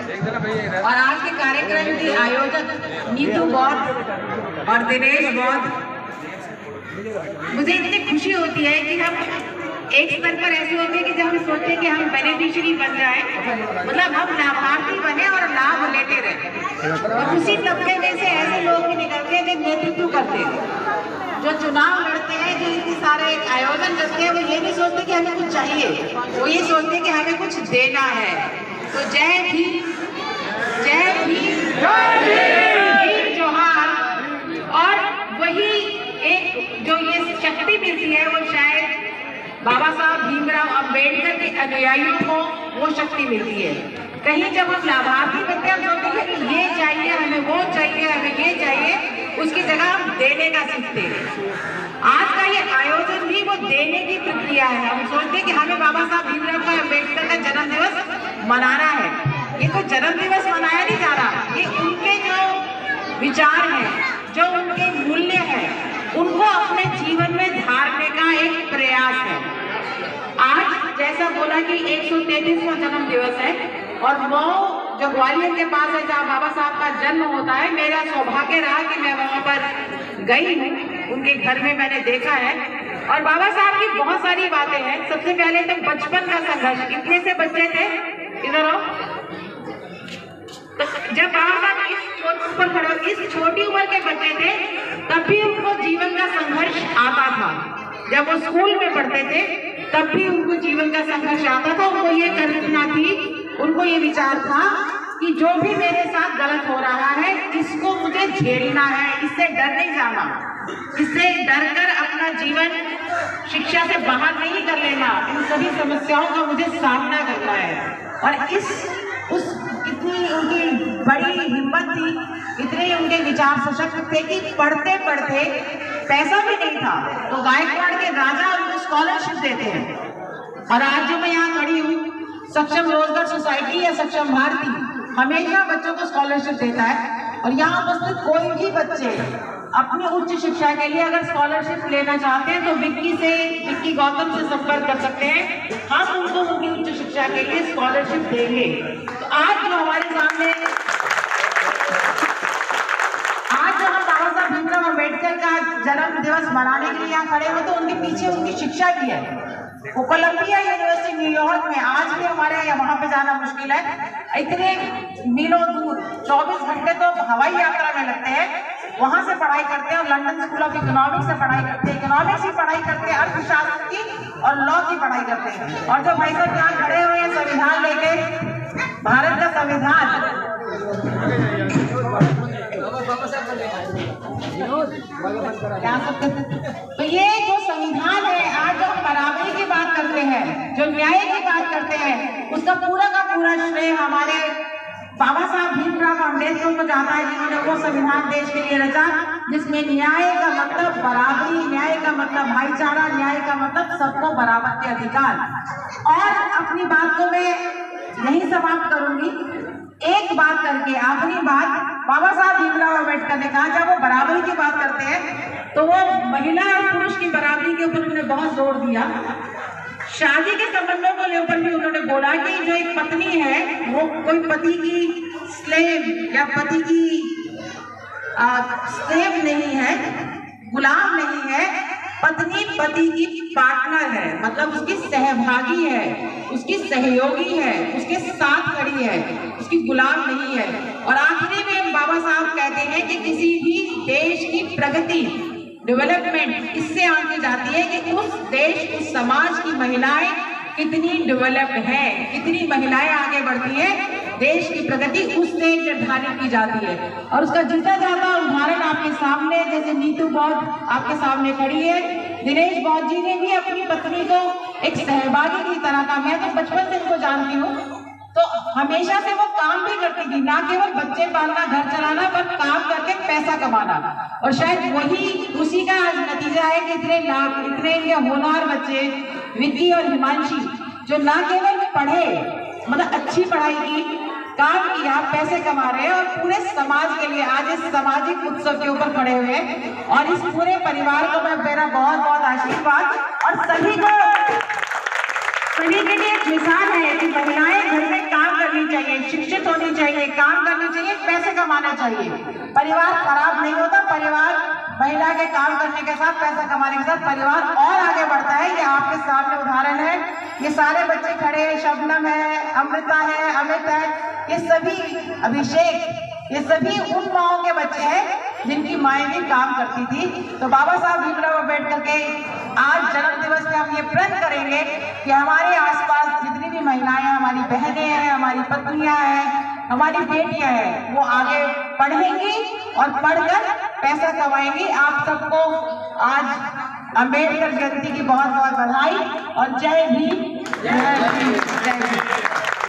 और आज के कार्यक्रम के आयोजक नीतू बौद्ध और दिनेश बौद्ध, मुझे इतनी खुशी होती है कि हम एक स्तर पर ऐसे होते हैं कि जब हम सोचते हैं कि हम बेनिफिशियरी बन जाए, मतलब हम लाभार्थी बने और लाभ लेते रहे। और उसी तबके में से ऐसे लोग भी निकलते हैं जो नेतृत्व करते हैं, जो चुनाव लड़ते हैं, जो इतने सारे आयोजन करते हैं। वो ये नहीं सोचते कि हमें कुछ चाहिए, वो ये सोचते हैं कि हमें कुछ देना है। तो जय भीम, जय भीम, भीम जोहार। और वही एक जो ये शक्ति मिलती है वो शायद बाबा साहब भीमराव अंबेडकर के अनुयायियों को वो शक्ति मिलती है। कहीं जब हम लाभार्थी बनते हैं, हम सोचते हैं कि ये चाहिए हमें, वो चाहिए हमें, ये चाहिए, उसकी जगह हम देने का सीखते हैं। आज का ये आयोजन भी वो देने की प्रक्रिया है। हम सोचते हैं कि हमें बाबा साहब भीमराव अंबेडकर का जन्म दिवस मनाना है। ये कोई जन्म दिवस मनाया नहीं जा रहा, ये उनके जो विचार हैं, जो उनके मूल्य हैं, उनको अपने जीवन में धारने का एक प्रयास है। आज जैसा बोला कि 133वां जन्म दिवस है और मऊ जो ग्वालियर के पास है जहाँ बाबा साहब का जन्म होता है, मेरा सौभाग्य रहा कि मैं वहाँ पर गई हूँ, उनके घर में मैंने देखा है। और बाबा साहब की बहुत सारी बातें हैं। सबसे पहले तो बचपन का संघर्ष, कितने से बच्चे थे इधर आओ, तो जब बाबा साहब ऊपर खड़े, इस छोटी उम्र के बच्चे थे, तब भी उनको जीवन का संघर्ष आता था। जब वो स्कूल में पढ़ते थे तब भी उनको जीवन का संघर्ष आता था। उनको ये कल्पना थी, उनको ये विचार था कि जो भी मेरे साथ गलत हो रहा है इसको मुझे झेलना है, इससे डर नहीं जाना, इससे डर कर अपना जीवन शिक्षा से बाहर नहीं कर लेना, इन सभी समस्याओं का मुझे सामना करना है। और इतनी उनकी बड़ी हिम्मत थी, इतने उनके विचार सशक्त थे कि पढ़ते पढ़ते पैसा भी नहीं था तो गायकवाड़ के राजा उनको स्कॉलरशिप देते हैं। और आज जो मैं यहाँ खड़ी हूँ, सक्षम रोजगार सोसाइटी या सक्षम भारती हमेशा बच्चों को स्कॉलरशिप देता है। और यहाँ उपस्थित कोई भी बच्चे अपनी उच्च शिक्षा के लिए अगर स्कॉलरशिप लेना चाहते हैं तो विक्की गौतम से संपर्क कर सकते हैं। हम उनको उनकी उच्च शिक्षा के लिए स्कॉलरशिप देंगे। तो आज जो हमारे सामने, आज जो हम बाबा साहब भीमराव अंबेडकर का जन्म दिवस मनाने के लिए यहाँ खड़े हो, तो उनके पीछे उनकी शिक्षा भी है। वो कोलंबिया यूनिवर्सिटी न्यूयॉर्क में, आज भी हमारे वहां पे जाना मुश्किल है, इतने मीलों दूर 24 घंटे तो हवाई यात्रा में लगते हैं, वहां से पढ़ाई करते हैं। और लंदन स्कूल ऑफ इकोनॉमिक्स से पढ़ाई करते हैं, इकोनॉमिक्स की पढ़ाई करते हैं, अर्थशास्त्र की और लॉ की पढ़ाई करते हैं। और जो भाई साहब यहाँ खड़े हुए हैं संविधान लेके, भारत का संविधान, तो ये जो संविधान है, आज जो हम बराबरी की बात करते हैं, जो न्याय की बात करते हैं, उसका पूरा का पूरा श्रेय हमारे बाबा साहब भीमराव अम्बेडकर को जाता है, जिन्होंने वो संविधान देश के लिए रचा जिसमें न्याय का मतलब बराबरी, न्याय का मतलब भाईचारा, न्याय का मतलब सबको बराबर के अधिकार। और अपनी बात को मैं यही समाप्त करूंगी एक बात करके। आखिरी बात, बाबा साहब भीमराव अम्बेडकर ने कहा, जब वो बराबरी की बात करते हैं तो वो महिला और पुरुष की बराबरी के ऊपर उन्होंने बहुत जोर दिया। शादी के संबंधों को ऊपर भी उन्होंने बोला कि जो एक पत्नी है वो कोई पति की स्लेव या पति की स्लेव नहीं है, गुलाम नहीं है। पत्नी पति की पार्टनर है, मतलब उसकी सहभागी है, उसकी सहयोगी है, उसके साथ खड़ी है, उसकी गुलाम नहीं है। और आखिरी में बाबा साहब कहते हैं कि किसी भी देश की प्रगति, डेवलपमेंट इससे आगे जाती है कि उस देश, उस समाज की महिलाएं कितनी डेवलप्ड है, कितनी महिलाएं आगे बढ़ती है। देश की प्रगति उससे निर्धारित की जाती है। और उसका जीता जाता उदाहरण आपके सामने, जैसे नीतू बौद्ध आपके सामने खड़ी है, दिनेश बौद्ध जी ने भी अपनी पत्नी को एक सहभागी की तरह का, मैं तो बचपन से इनको जानती हूँ, तो हमेशा से वो काम भी करती थी, ना केवल बच्चे पालना, घर चलाना, पर काम करके पैसा कमाना। और शायद वही उसी का आज नतीजा है कि इतने इनके होनहार बच्चे विक्की और हिमांशी, जो ना केवल पढ़े, मतलब अच्छी पढ़ाई की, काम किया, पैसे कमा रहे हैं और पूरे समाज के लिए आज इस सामाजिक उत्सव के ऊपर खड़े हुए हैं। और इस पूरे परिवार को मैं मेरा बहुत बहुत आशीर्वाद, और सभी के लिए एक मिसाल है कि महिलाएं घर में काम करने करनी चाहिए, शिक्षित होनी चाहिए, काम करनी चाहिए, पैसे कमाना चाहिए। परिवार खराब नहीं होता, परिवार महिला के काम करने के साथ, पैसा कमाने के साथ परिवार और आगे बढ़ता है। ये आपके सामने उदाहरण है। ये सारे बच्चे खड़े हैं, शबनम है, अमृता है, अमित है, ये सभी, अभिषेक, ये सभी उन माओं के बच्चे हैं जिनकी माएँ भी काम करती थी। तो बाबा साहब भीमराव अम्बेडकर के आज जन्म दिवस में हम ये प्रण करेंगे कि हमारे आसपास जितनी भी महिलाएं, हमारी बहनें हैं, हमारी पत्नियां हैं, हमारी बेटियां हैं, वो आगे पढ़ेंगी और पढ़कर पैसा कमाएंगी। आप सबको आज अम्बेडकर जयंती की बहुत बहुत बधाई और जय भीम, जय भीम, जय भीम।